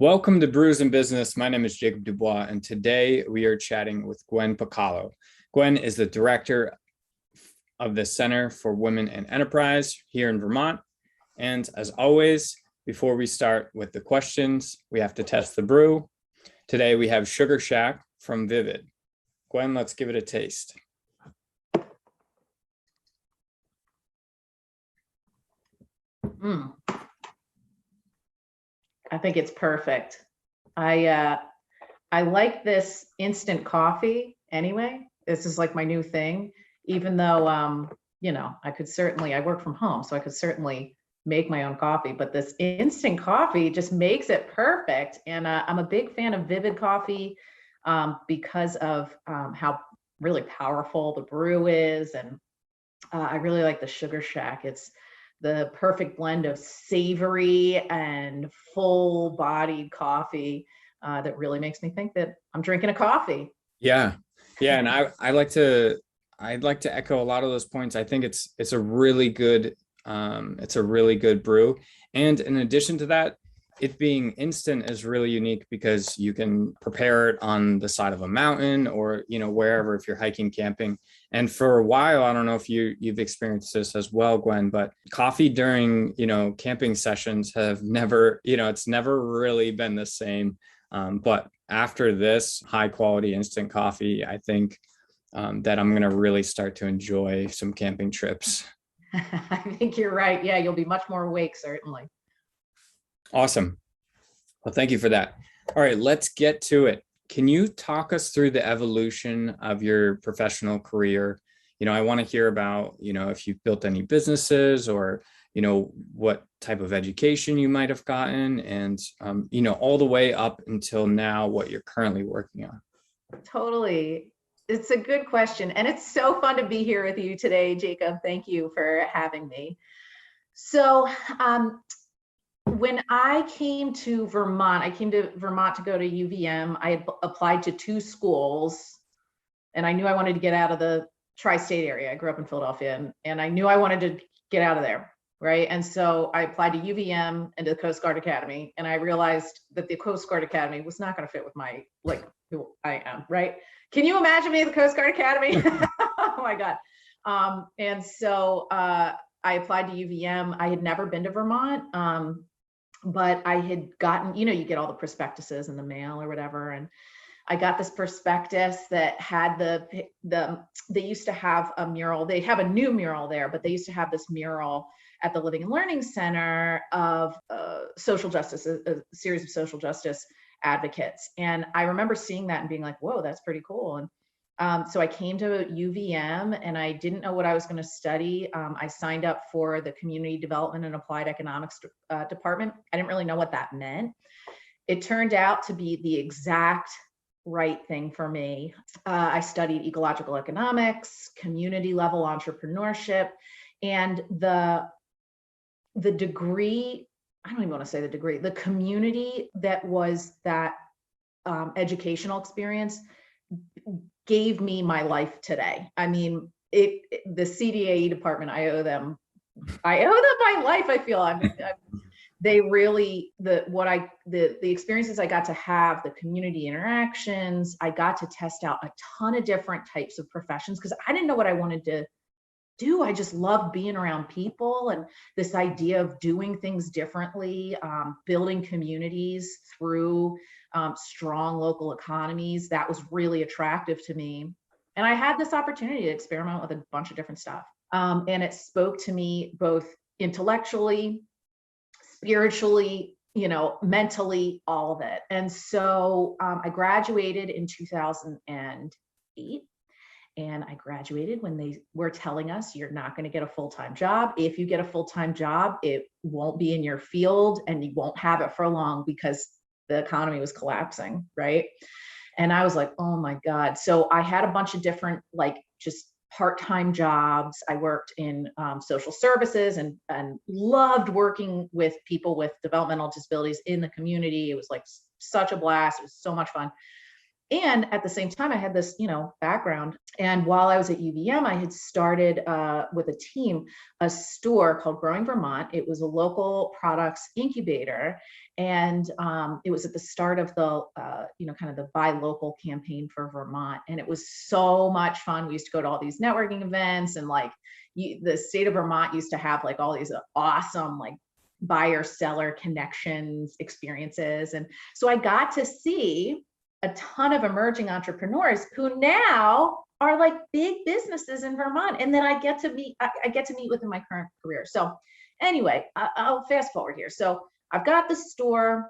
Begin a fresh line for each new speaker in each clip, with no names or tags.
Welcome to Brews Business. My name is Jacob Dubois, and today we are chatting with Gwen Pokalo. Gwen is the director of the Center for Women in Enterprise here in Vermont. And as always, before we start with the questions, we have to test the brew. Today we have Sugar Shack from Vivid. Gwen, let's give it a taste.
I think it's perfect. I like this instant coffee anyway. This is like my new thing, even though, I work from home, so I could certainly make my own coffee, but this instant coffee just makes it perfect. And I'm a big fan of Vivid coffee because of how really powerful the brew is. And I really like the Sugar Shack. It's the perfect blend of savory and full-bodied coffee that really makes me think that I'm drinking a coffee.
Yeah, and I'd like to echo a lot of those points. I think it's a really good brew, and in addition to that, it being instant is really unique because you can prepare it on the side of a mountain or wherever, if you're hiking, camping. And for a while, I don't know if you've experienced this as well, Gwen, but coffee during camping sessions have never, it's never really been the same. But after this high quality instant coffee, I think that I'm going to really start to enjoy some camping trips.
I think you're right. Yeah, you'll be much more awake, certainly.
Awesome. Well, thank you for that. All right, let's get to it. Can you talk us through the evolution of your professional career? I want to hear about, if you've built any businesses or, what type of education you might have gotten and, all the way up until now, what you're currently working on.
Totally. It's a good question. And it's so fun to be here with you today, Jacob. Thank you for having me. So, when I came to Vermont, to go to UVM. I had applied to two schools and I knew I wanted to get out of the tri-state area. I grew up in Philadelphia and I knew I wanted to get out of there, right? And so I applied to UVM and to the Coast Guard Academy, and I realized that the Coast Guard Academy was not going to fit with my, who I am, right? Can you imagine me at the Coast Guard Academy? Oh my God. And so I applied to UVM. I had never been to Vermont. But I had gotten, you get all the prospectuses in the mail or whatever. And I got this prospectus that had they used to have a mural. They have a new mural there, but they used to have this mural at the Living and Learning Center of social justice, a series of social justice advocates. And I remember seeing that and being like, whoa, that's pretty cool. And so I came to UVM and I didn't know what I was going to study. I signed up for the Community Development and Applied Economics department. I didn't really know what that meant. It turned out to be the exact right thing for me. I studied ecological economics, community level entrepreneurship, and the degree, I don't even want to say the degree, the community that was that educational experience gave me my life today. I mean, the CDAE department, I owe them my life. I feel they really, the experiences I got to have, the community interactions, I got to test out a ton of different types of professions because I didn't know what I wanted to do. I just loved being around people and this idea of doing things differently, building communities through strong local economies. That was really attractive to me. And I had this opportunity to experiment with a bunch of different stuff. And it spoke to me both intellectually, spiritually, mentally, all of it. And so I graduated in 2008. And I graduated when they were telling us you're not going to get a full-time job. If you get a full-time job, it won't be in your field and you won't have it for long because the economy was collapsing, right? And I was like, oh my God. So I had a bunch of different, just part-time jobs. I worked in social services and loved working with people with developmental disabilities in the community. It was like such a blast. It was so much fun. And at the same time, I had this, background. And while I was at UVM, I had started with a team, a store called Growing Vermont. It was a local products incubator. And it was at the start of the, kind of the buy local campaign for Vermont. And it was so much fun. We used to go to all these networking events, and like the state of Vermont used to have like all these awesome, like buyer seller connections experiences. And so I got to see a ton of emerging entrepreneurs who now are like big businesses in Vermont. And then I get to meet with in my current career. So anyway, I'll fast forward here. So I've got the store,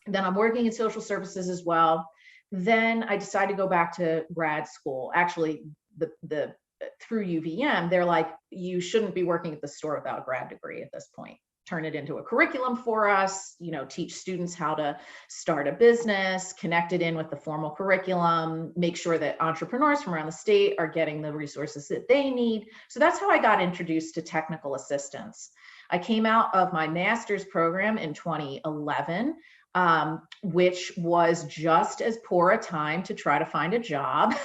then I'm working in social services as well. Then I decided to go back to grad school. Actually, the through UVM, they're like, you shouldn't be working at the store without a grad degree at this point. Turn it into a curriculum for us, teach students how to start a business, connect it in with the formal curriculum, make sure that entrepreneurs from around the state are getting the resources that they need. So that's how I got introduced to technical assistance. I came out of my master's program in 2011, which was just as poor a time to try to find a job,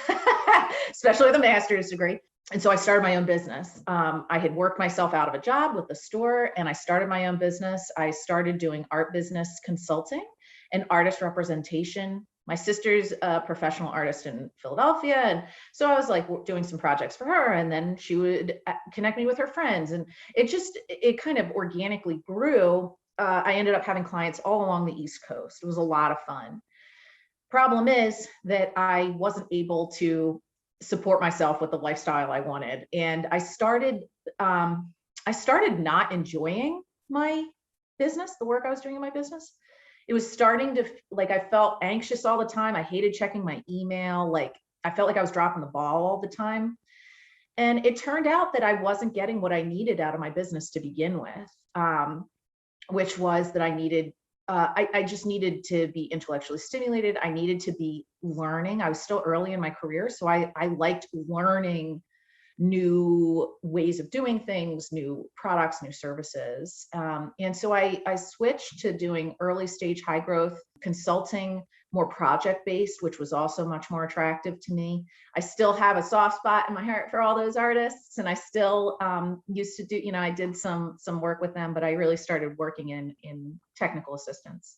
especially with a master's degree. And so I started my own business. I had worked myself out of a job with the store, and I started my own business. I started doing art business consulting and artist representation. My sister's a professional artist in Philadelphia. And so I was like doing some projects for her, and then she would connect me with her friends. And it kind of organically grew. I ended up having clients all along the East Coast. It was a lot of fun. Problem is that I wasn't able to support myself with the lifestyle I wanted. And I started not enjoying my business, the work I was doing in my business. It was starting to, like, I felt anxious all the time. I hated checking my email. Like, I felt like I was dropping the ball all the time. And it turned out that I wasn't getting what I needed out of my business to begin with, which was that I just needed to be intellectually stimulated. I needed to be learning. I was still early in my career, so I liked learning new ways of doing things, new products, new services. And so I switched to doing early stage, high growth consulting, more project based, which was also much more attractive to me. I still have a soft spot in my heart for all those artists, and I still used to do, I did some work with them, but I really started working in technical assistance.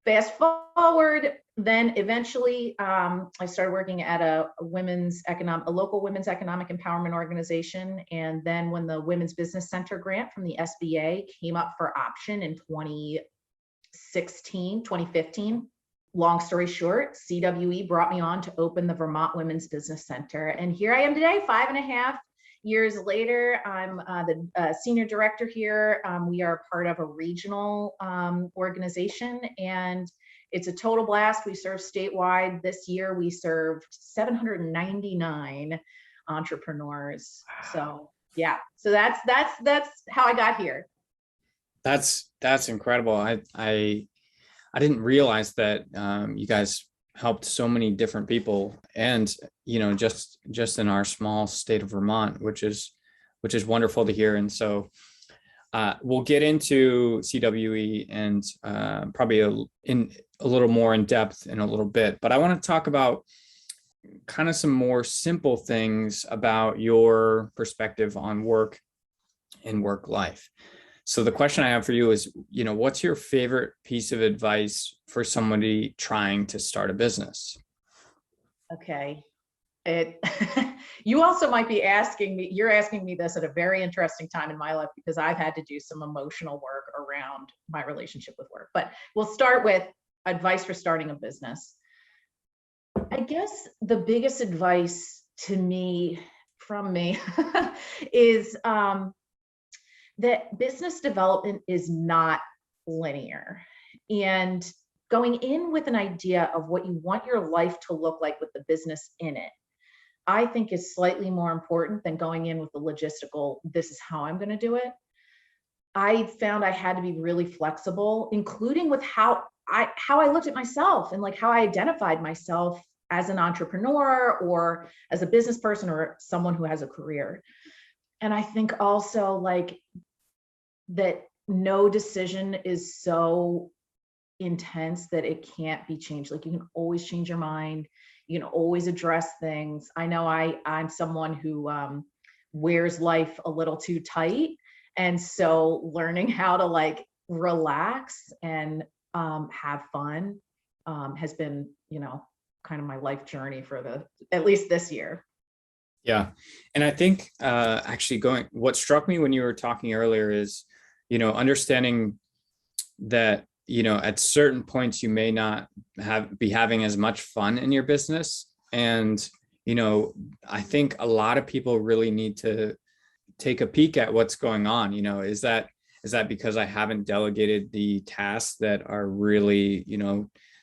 Fast forward, then eventually I started working at a local women's economic empowerment organization. And then when the Women's Business Center grant from the SBA came up for option in 2015, long story short, CWE brought me on to open the Vermont Women's Business Center. And here I am today, 5.5 years later. I'm the senior director here. We are part of a regional organization, and it's a total blast. We serve statewide. This year we served 799 entrepreneurs. So yeah, so that's how I got here.
That's incredible. I didn't realize that you guys helped so many different people, and just in our small state of Vermont, which is wonderful to hear. And so we'll get into CWE and probably in a little more in depth in a little bit, but I want to talk about kind of some more simple things about your perspective on work and work life. So the question I have for you is, what's your favorite piece of advice for somebody trying to start a business?
Okay. You also might be you're asking me this at a very interesting time in my life, because I've had to do some emotional work around my relationship with work. But we'll start with advice for starting a business. I guess the biggest advice from me is that business development is not linear. And going in with an idea of what you want your life to look like with the business in it, I think is slightly more important than going in with the logistical, this is how I'm going to do it. I found I had to be really flexible, including with how I looked at myself and like how I identified myself as an entrepreneur or as a business person or someone who has a career. And I think also like that no decision is so intense that it can't be changed. Like, you can always change your mind. You can always address things. I know I'm someone who wears life a little too tight. And so learning how to like relax and have fun has been, kind of my life journey for at least this year.
Yeah. And I think actually what struck me when you were talking earlier is, understanding that, at certain points you may not be having as much fun in your business. And, I think a lot of people really need to take a peek at what's going on. Is that because I haven't delegated the tasks that are really,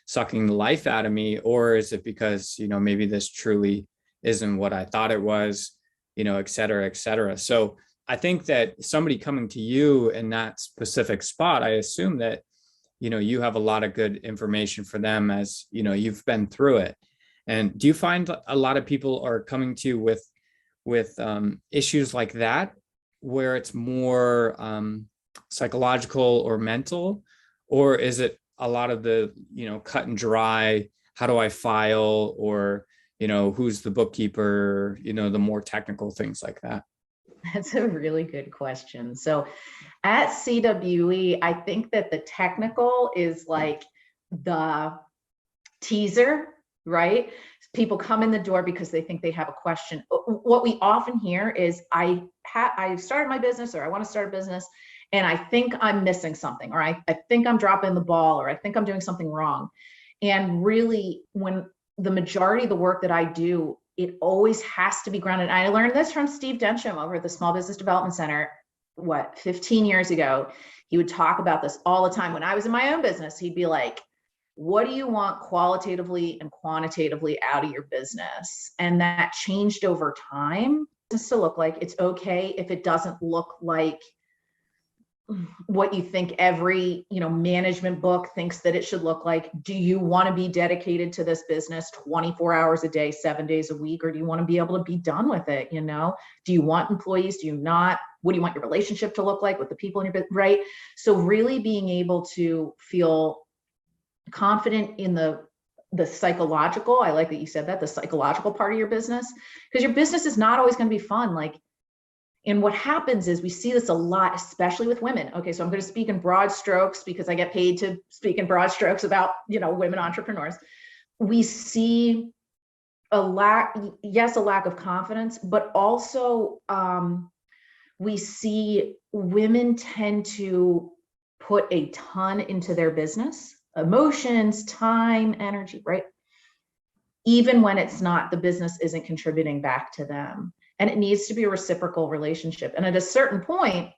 sucking the life out of me? Or is it because, maybe this truly isn't what I thought it was, et cetera, et cetera. So I think that somebody coming to you in that specific spot, I assume that, you have a lot of good information for them as, you've been through it. And do you find a lot of people are coming to you with issues like that, where it's more psychological or mental, or is it a lot of the, cut and dry, how do I file, or, who's the bookkeeper, the more technical things like that?
That's a really good question. So at CWE, I think that the technical is like the teaser, right? People come in the door because they think they have a question. What we often hear is, I started my business, or I want to start a business, and I think I'm missing something, or I think I'm dropping the ball, or I think I'm doing something wrong. And really, when the majority of the work that I do, it always has to be grounded. I learned this from Steve Densham over at the Small Business Development Center, 15 years ago. He would talk about this all the time. When I was in my own business, he'd be like, what do you want qualitatively and quantitatively out of your business? And that changed over time. Just to look like, it's okay if it doesn't look like what you think every management book thinks that it should look like. Do you want to be dedicated to this business 24 hours a day, 7 days a week, or do you want to be able to be done with it? Do you want employees? Do you not? What do you want your relationship to look like with the people in your business, right? So really being able to feel confident in the psychological, I like that you said that, the psychological part of your business, because your business is not always going to be fun. And what happens is, we see this a lot, especially with women. Okay, so I'm going to speak in broad strokes because I get paid to speak in broad strokes about, women entrepreneurs. We see a lack of confidence, but also we see women tend to put a ton into their business, emotions, time, energy, right? Even when the business isn't contributing back to them. And it needs to be a reciprocal relationship. And at a certain point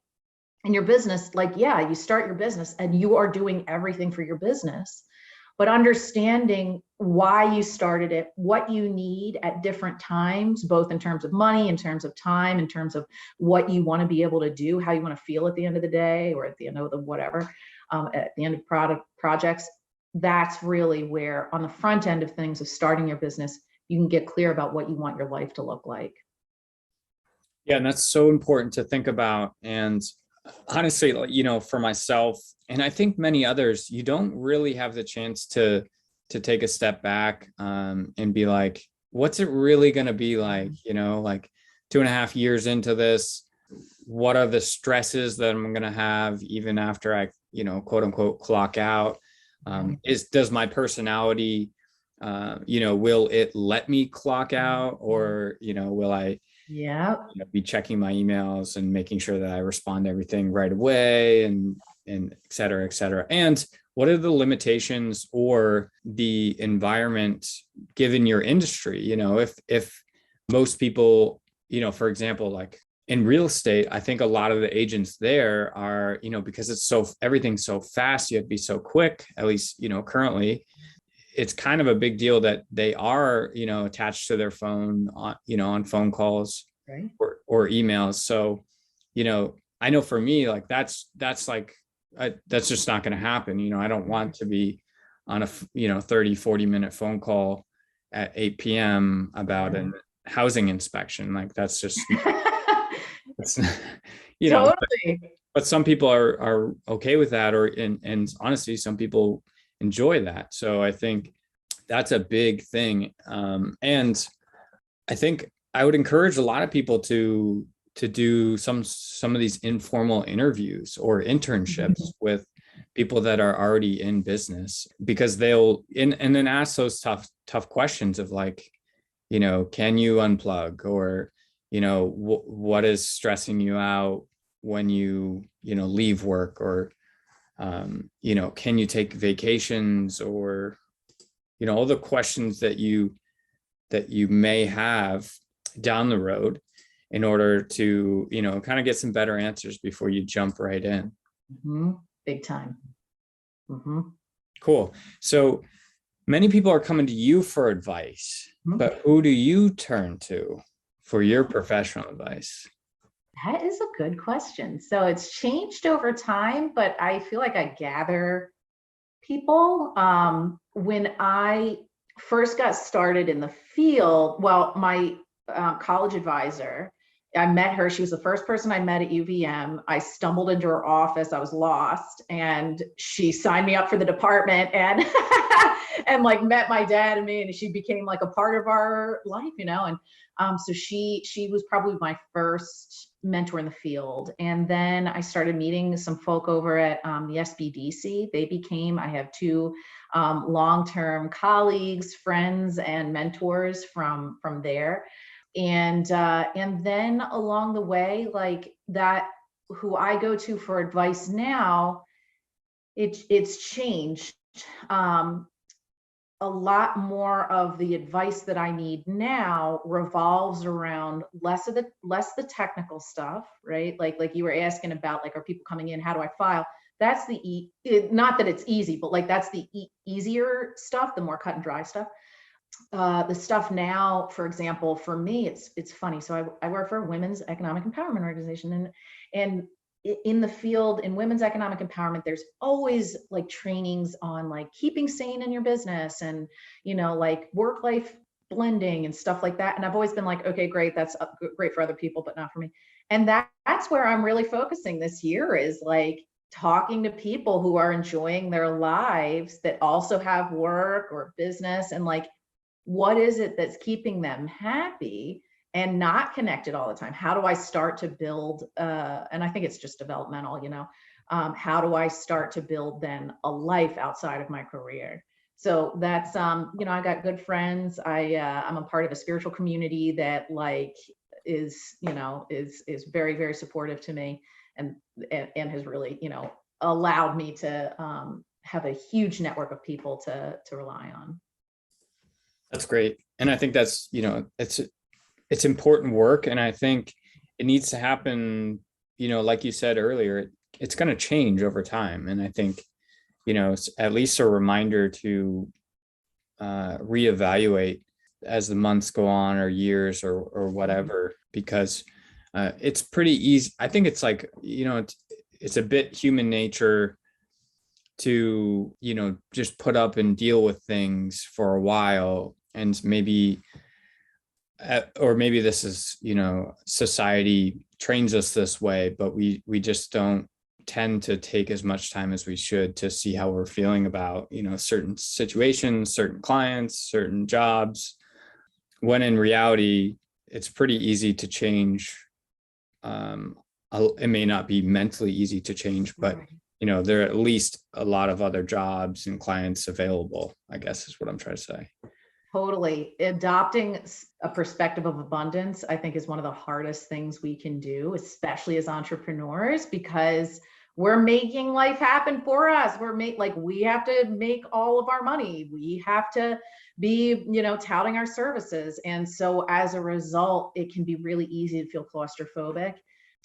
in your business, you start your business and you are doing everything for your business, but understanding why you started it, what you need at different times, both in terms of money, in terms of time, in terms of what you want to be able to do, how you want to feel at the end of the day, or at the end of the whatever, at the end of projects. That's really where, on the front end of things, of starting your business, you can get clear about what you want your life to look like.
Yeah, and that's so important to think about. And honestly, for myself, and I think many others, you don't really have the chance to take a step back and be like, what's it really going to be like, 2.5 years into this? What are the stresses that I'm going to have even after I, quote unquote, clock out? Does my personality, will it let me clock out, or, will I be checking my emails and making sure that I respond to everything right away, and et cetera, et cetera. And what are the limitations or the environment given your industry? If most people, for example, like in real estate, I think a lot of the agents there are, because everything's so fast, you have to be so quick, at least, currently. It's kind of a big deal that they are, attached to their phone on, on phone calls,
right,
or emails. So, I know for me, that's just not going to happen. I don't want to be on a, 30-40 minute phone call at 8 p.m. about a housing inspection. That's just, it's,
totally.
but some people are okay with that, and honestly, some people, enjoy that. So I think that's a big thing. And I think I would encourage a lot of people to do some of these informal interviews or internships with people that are already in business, because they'll and then ask those tough questions of like, can you unplug, or what is stressing you out when you leave work, or can you take vacations, or all the questions that you may have down the road, in order to kind of get some better answers before you jump right in.
Big time.
Cool. So many people are coming to you for advice, but who do you turn to for your professional advice?
That is a good question. So it's changed over time, but I feel like I gather people. When I first got started in the field, well, my college advisor, I met her. She was the first person I met at UVM. I stumbled into her office. I was lost, and she signed me up for the department, and and like met my dad and me, and she became like a part of our life, And so she was probably my first mentor in the field. And then I started meeting some folk over at the SBDC. I have two long-term colleagues, friends, and mentors from there. And then along the way, like that, who I go to for advice now, it's changed. A lot more of the advice that I need now revolves around less the technical stuff, right? Like you were asking about, like, are people coming in? How do I file? That's not that it's easy, but like that's the easier stuff, the more cut and dry stuff. The stuff now, for example, for me, it's funny. So I work for a women's economic empowerment organization, and in the field, in women's economic empowerment, there's always like trainings on like keeping sane in your business, and like work-life blending and stuff like that. And I've always been like, okay, great, that's great for other people, but not for me. And that's where I'm really focusing this year, is like talking to people who are enjoying their lives that also have work or business, and like, what is it that's keeping them happy and not connected all the time? How do I start to build, and I think it's just developmental, how do I start to build then a life outside of my career? So that's, I got good friends. I'm a part of a spiritual community that like is very, very supportive to me, and has really, allowed me to have a huge network of people to rely on.
That's great. And I think that's, it's important work. And I think it needs to happen, like you said earlier, it's going to change over time. And I think, it's at least a reminder to reevaluate as the months go on, or years, or whatever, because it's pretty easy. I think it's like, it's a bit human nature to, just put up and deal with things for a while. And maybe, or maybe this is, society trains us this way, but we just don't tend to take as much time as we should to see how we're feeling about, certain situations, certain clients, certain jobs, when in reality, it's pretty easy to change. It may not be mentally easy to change, but there are at least a lot of other jobs and clients available, I guess is what I'm trying to say.
Totally. Adopting a perspective of abundance, I think, is one of the hardest things we can do, especially as entrepreneurs, because we're making life happen for us. We have to make all of our money. We have to be, touting our services. And so as a result, it can be really easy to feel claustrophobic.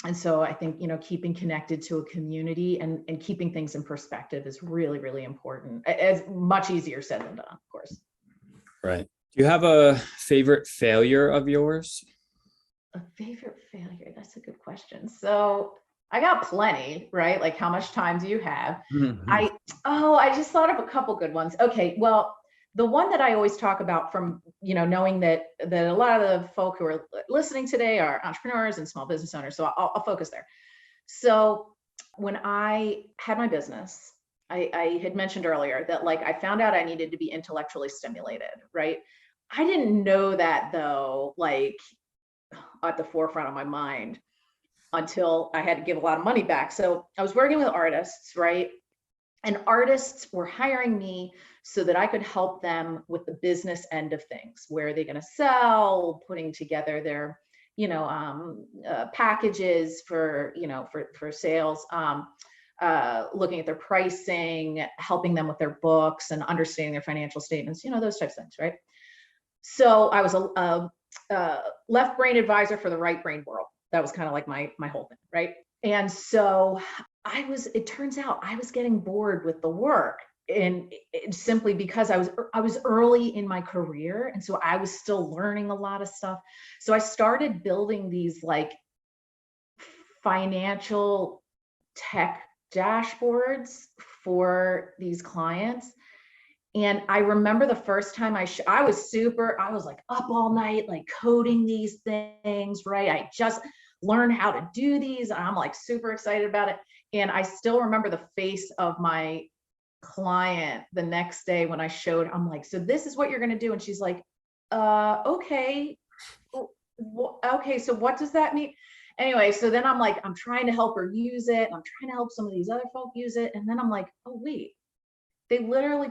And so I think, keeping connected to a community and keeping things in perspective is really, really important. It's much easier said than done, of course.
Right. Do you have a favorite failure of yours?
A favorite failure? That's a good question. So I got plenty, right? Like, how much time do you have?
Mm-hmm.
I just thought of a couple good ones. Okay, well, the one that I always talk about from, knowing that a lot of the folk who are listening today are entrepreneurs and small business owners. So I'll focus there. So when I had my business, I had mentioned earlier that like I found out I needed to be intellectually stimulated, right? I didn't know that though, like at the forefront of my mind until I had to give a lot of money back. So I was working with artists, right? And artists were hiring me so that I could help them with the business end of things. Where are they going to sell, putting together their, packages for, for sales, looking at their pricing, helping them with their books and understanding their financial statements, those types of things, right? So I was a left brain advisor for the right brain world. That was kind of like my whole thing, right? And so it turns out I was getting bored with the work, and simply because I was early in my career, and so I was still learning a lot of stuff. So I started building these like financial tech dashboards for these clients. And I remember the first time I was like up all night, like coding these things, right? I just learned how to do these. And I'm like super excited about it. And I still remember the face of my client the next day when I showed, I'm like, so this is what you're going to do. And she's like, okay. Okay. So what does that mean? Anyway, so then I'm like, I'm trying to help her use it. I'm trying to help some of these other folk use it. And then I'm like, oh, wait. They literally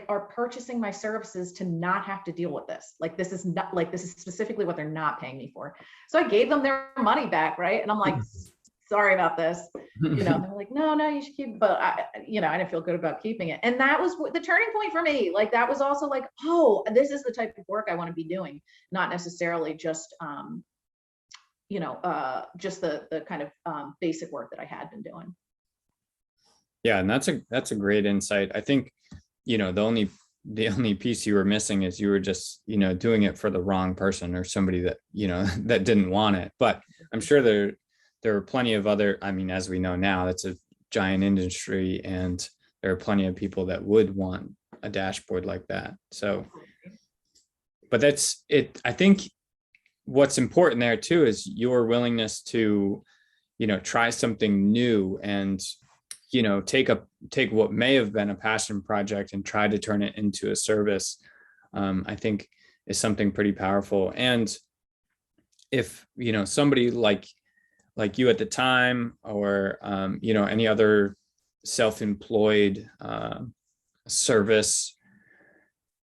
are purchasing my services to not have to deal with this. Like, this is specifically what they're not paying me for. So I gave them their money back. Right. And I'm like, sorry about this. And they're like, no, you should keep it. But I didn't feel good about keeping it. And that was the turning point for me. Like, that was also like, oh, this is the type of work I want to be doing. Not necessarily just, just the kind of basic work that I had been doing.
Yeah, and that's a great insight. I think, the only piece you were missing is you were just, doing it for the wrong person or somebody that, that didn't want it. But I'm sure there are plenty of other, I mean, as we know now, it's a giant industry, and there are plenty of people that would want a dashboard like that. So, but that's it. I think what's important there too is your willingness to, try something new and take what may have been a passion project and try to turn it into a service. I think is something pretty powerful. And if somebody like you at the time, or any other self-employed service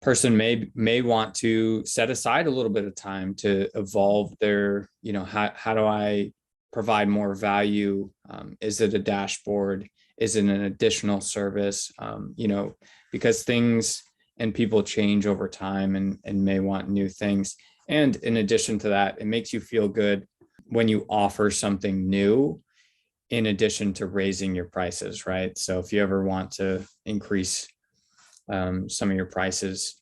person may want to set aside a little bit of time to evolve their, how do I provide more value? Is it a dashboard? Is it an additional service? Because things and people change over time and may want new things. And in addition to that, it makes you feel good when you offer something new, in addition to raising your prices, right? So if you ever want to increase some of your prices,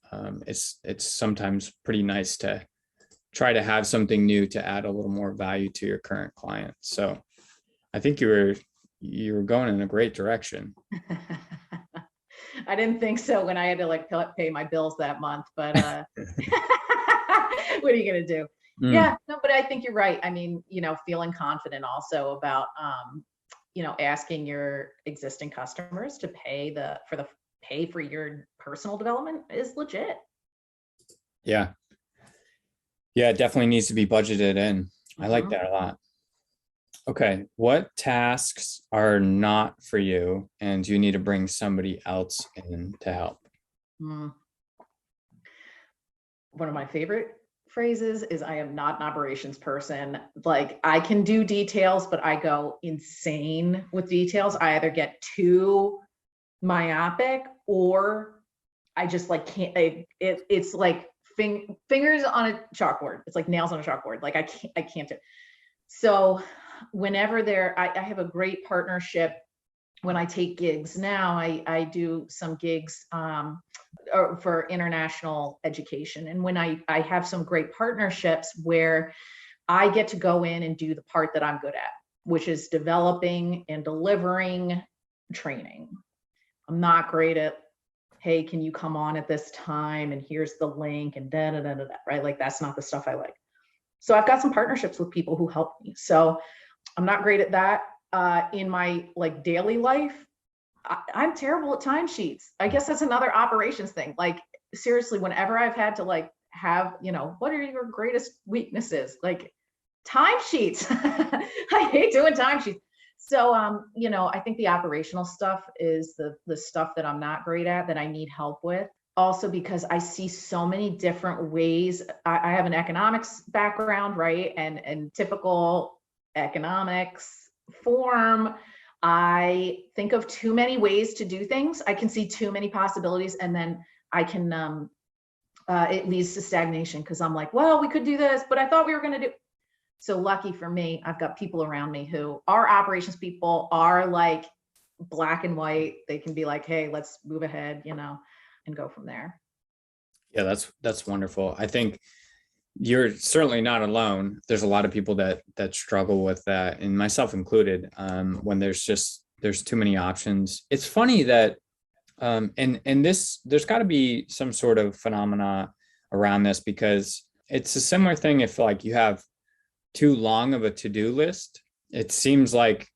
it's sometimes pretty nice to try to have something new to add a little more value to your current client. So I think you were going in a great direction.
I didn't think so when I had to pay my bills that month, but what are you going to do? Yeah, no, but I think you're right. I mean, feeling confident also about, asking your existing customers to pay for your personal development is legit.
Yeah. Yeah, it definitely needs to be budgeted in. I like that a lot. Okay, what tasks are not for you and you need to bring somebody else in to help?
One of my favorite phrases is, I am not an operations person. Like, I can do details, but I go insane with details. I either get too myopic, or I just like can't. It's like fingers on a chalkboard. It's like nails on a chalkboard. Like, I can't do it. So whenever I have a great partnership. When I take gigs now, I do some gigs for international education. And when I have some great partnerships where I get to go in and do the part that I'm good at, which is developing and delivering training. I'm not great at, hey, can you come on at this time? And here's the link and da da da da, right? Like, that's not the stuff I like. So I've got some partnerships with people who help me. So I'm not great at that. In my like daily life, I'm terrible at timesheets. I guess that's another operations thing. Like, seriously, whenever I've had to like have, what are your greatest weaknesses? Like timesheets. I hate doing timesheets. So, I think the operational stuff is the stuff that I'm not great at, that I need help with. Also, because I see so many different ways. I have an economics background, right? And typical economics form, I think of too many ways to do things. I can see too many possibilities, and then I can, it leads to stagnation, because I'm like, well, we could do this, but I thought we were going to do. So lucky for me, I've got people around me who are operations people, are like black and white. They can be like, hey, let's move ahead, and go from there.
Yeah, that's wonderful. I think you're certainly not alone. There's a lot of people that struggle with that, and myself included, when there's too many options. It's funny that and there's got to be some sort of phenomena around this, because it's a similar thing if like you have too long of a to-do list. It seems like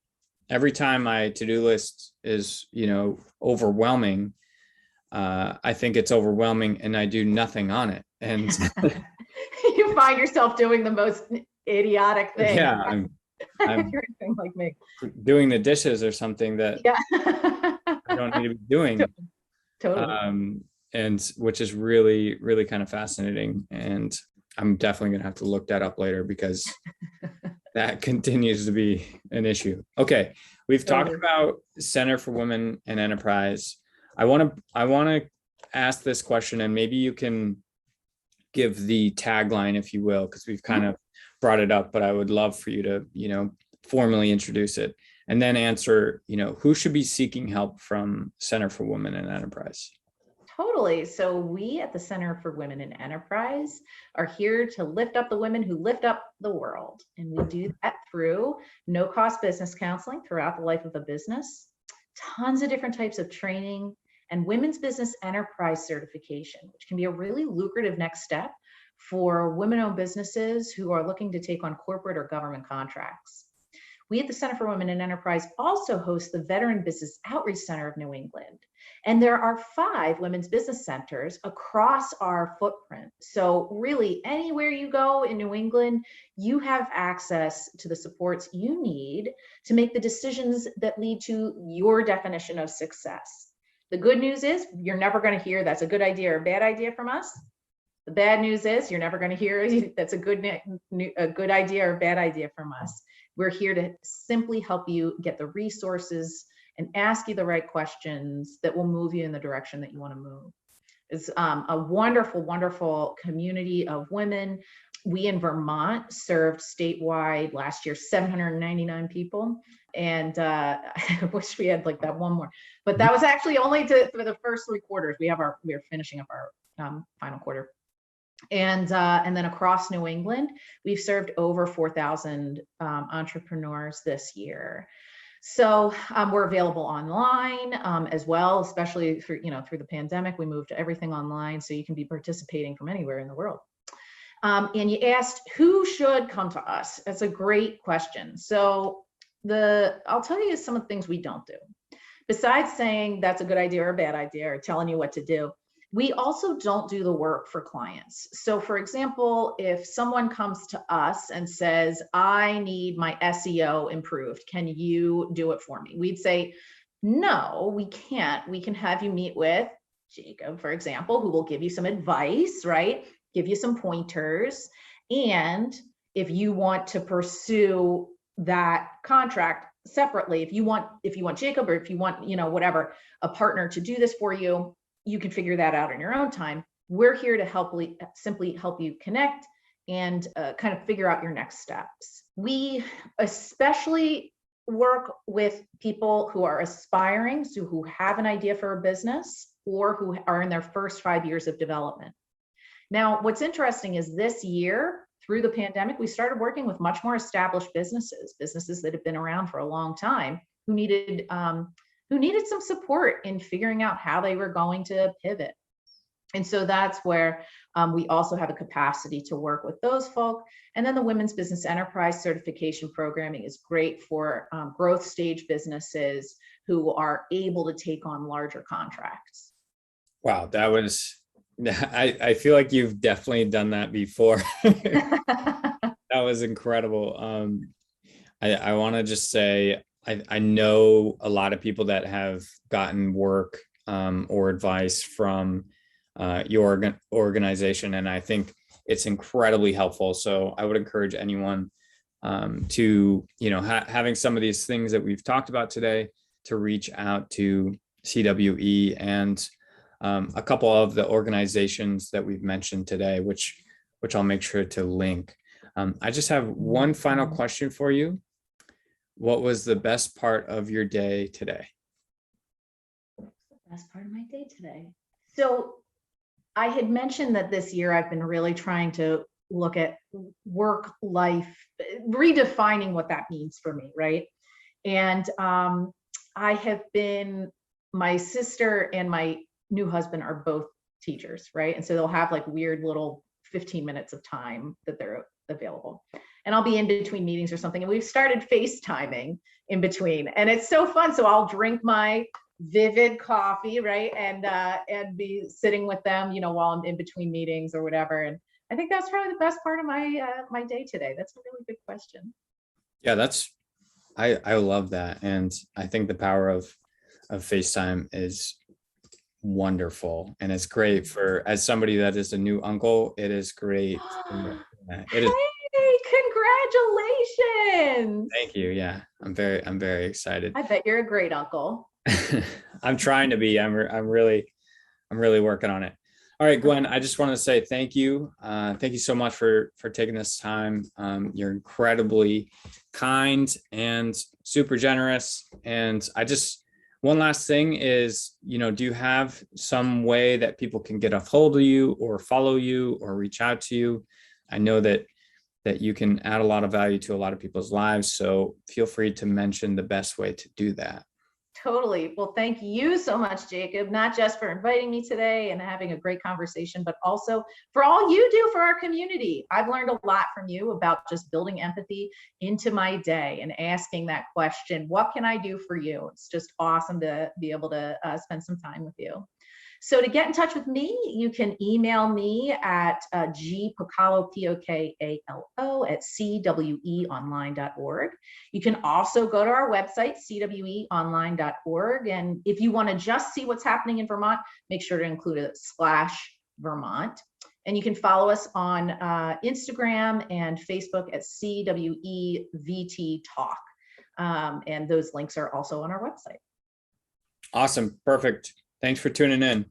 every time my to-do list is, overwhelming, I think it's overwhelming and I do nothing on it. And
you find yourself doing the most idiotic thing.
Yeah, I'm
You're anything like me.
Doing the dishes or something that
Yeah.
I don't need to be doing.
Totally.
And which is really, really kind of fascinating. And I'm definitely going to have to look that up later, because that continues to be an issue. Okay. We've talked about Center for Women and Enterprise. I want to ask this question, and maybe you can give the tagline, if you will, because we've kind of brought it up, but I would love for you to, formally introduce it, and then answer, who should be seeking help from Center for Women and Enterprise?
Totally. So we at the Center for Women in Enterprise are here to lift up the women who lift up the world. And we do that through no-cost business counseling throughout the life of a business, tons of different types of training, and women's business enterprise certification, which can be a really lucrative next step for women-owned businesses who are looking to take on corporate or government contracts. We at the Center for Women in Enterprise also host the Veteran Business Outreach Center of New England. And there are 5 women's business centers across our footprint. So really, anywhere you go in New England, you have access to the supports you need to make the decisions that lead to your definition of success. The good news is you're never going to hear that's a good idea or a bad idea from us. The bad news is you're never going to hear that's a good idea or a bad idea from us. We're here to simply help you get the resources and ask you the right questions that will move you in the direction that you want to move. It's a wonderful, wonderful community of women. We in Vermont served statewide last year 799 people. And I wish we had like that one more, but that was actually only for the first 3 quarters. We're finishing up our final quarter. And then across New England, we've served over 4,000 entrepreneurs this year. So we're available online as well, especially through the pandemic. We moved everything online, so you can be participating from anywhere in the world. And you asked who should come to us. That's a great question. So I'll tell you some of the things we don't do. Besides saying that's a good idea or a bad idea or telling you what to do, we also don't do the work for clients. So for example, if someone comes to us and says, I need my SEO improved, can you do it for me? We'd say, no, we can't. We can have you meet with Jacob, for example, who will give you some advice, right? Give you some pointers. And if you want to pursue that contract separately, if you want Jacob, or if you want, whatever, a partner to do this for you, you can figure that out in your own time. We're here to simply help you connect and kind of figure out your next steps. We especially work with people who are aspiring, so who have an idea for a business or who are in their first 5 years of development. Now, what's interesting is this year, through the pandemic, we started working with much more established businesses that have been around for a long time, who needed some support in figuring out how they were going to pivot. And so that's where we also have a capacity to work with those folk. And then the Women's Business Enterprise Certification Programming is great for growth stage businesses who are able to take on larger contracts.
Wow, that was, I feel like you've definitely done that before. That was incredible. I want to just say, I know a lot of people that have gotten work or advice from your organization, and I think it's incredibly helpful. So I would encourage anyone to, having some of these things that we've talked about today, to reach out to CWE and a couple of the organizations that we've mentioned today, which I'll make sure to link. I just have one final question for you. What was the best part of your day today?
Best part of my day today. So I had mentioned that this year I've been really trying to look at work life, redefining what that means for me, right? And my sister and my new husband are both teachers, right? And so they'll have like weird little 15 minutes of time that they're available. And I'll be in between meetings or something. And we've started FaceTiming in between. And it's so fun. So I'll drink my Vivid coffee, right? And be sitting with them, while I'm in between meetings or whatever. And I think that's probably the best part of my day today. That's a really good question.
Yeah, I love that. And I think the power of FaceTime is wonderful. And it's great as somebody that is a new uncle, it is great. It is.
Hey, congratulations.
Thank you. Yeah, I'm very excited.
I bet you're a great uncle.
I'm trying to be. I'm really working on it. All right, Gwen, I just want to say thank you. Thank you so much for taking this time. You're incredibly kind and super generous. And one last thing is, do you have some way that people can get a hold of you or follow you or reach out to you? I know that you can add a lot of value to a lot of people's lives. So feel free to mention the best way to do that.
Totally. Well, thank you so much, Jacob, not just for inviting me today and having a great conversation, but also for all you do for our community. I've learned a lot from you about just building empathy into my day and asking that question, what can I do for you? It's just awesome to be able to spend some time with you. So to get in touch with me, you can email me at gpokalo, Pokalo, at cweonline.org. You can also go to our website, cweonline.org. And if you want to just see what's happening in Vermont, make sure to include a /Vermont. And you can follow us on Instagram and Facebook at CWEVT Talk. And those links are also on our website.
Awesome. Perfect. Thanks for tuning in.